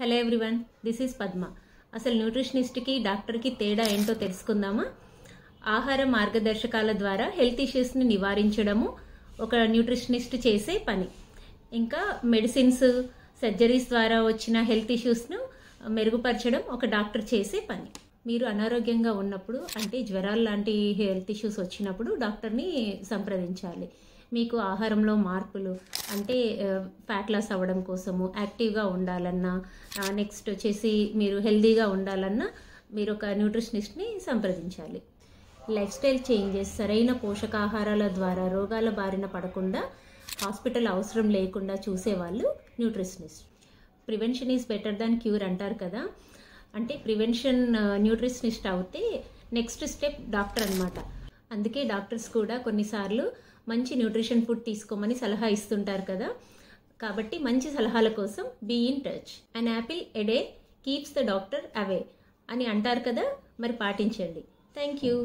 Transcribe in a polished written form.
Hello everyone, this is Padma. అసలు న్యూట్రిషనిస్ట్కి డాక్టర్కి తేడా ఏంటో తెలుసుకుందామా? ఆహార మార్గదర్శకాల ద్వారా హెల్త్ ఇష్యూస్ని నివారించడము ఒక న్యూట్రిషనిస్ట్ చేసే పని. ఇంకా మెడిసిన్స్, సర్జరీస్ ద్వారా వచ్చిన హెల్త్ ఇష్యూస్ను మెరుగుపరచడం ఒక డాక్టర్ చేసే పని. మీరు అనారోగ్యంగా ఉన్నప్పుడు, అంటే జ్వరాలు లాంటి హెల్త్ ఇష్యూస్ వచ్చినప్పుడు డాక్టర్ని సంప్రదించాలి. మీకు ఆహారంలో మార్పులు, అంటే ఫ్యాట్ లాస్ అవ్వడం కోసము, యాక్టివ్గా ఉండాలన్నా, నెక్స్ట్ వచ్చేసి మీరు హెల్దీగా ఉండాలన్నా మీరు ఒక న్యూట్రిషనిస్ట్ని సంప్రదించాలి. లైఫ్ స్టైల్ చేంజెస్, సరైన పోషకాహారాల ద్వారా రోగాల బారిన పడకుండా హాస్పిటల్ అవసరం లేకుండా చూసేవాళ్ళు nutritionist. Prevention is better than cure అంటారు కదా. అంటే ప్రివెన్షన్ న్యూట్రిషనిస్ట్ అవుతే నెక్స్ట్ స్టెప్ డాక్టర్ అనమాట. అందుకే డాక్టర్స్ కూడా కొన్నిసార్లు మంచి న్యూట్రిషన్ ఫుడ్ తీసుకోమని సలహా ఇస్తుంటారు కదా. కాబట్టి మంచి సలహాల కోసం be in touch. An apple a day keeps the doctor away అని అంటారు కదా, మరి పాటించండి. Thank you.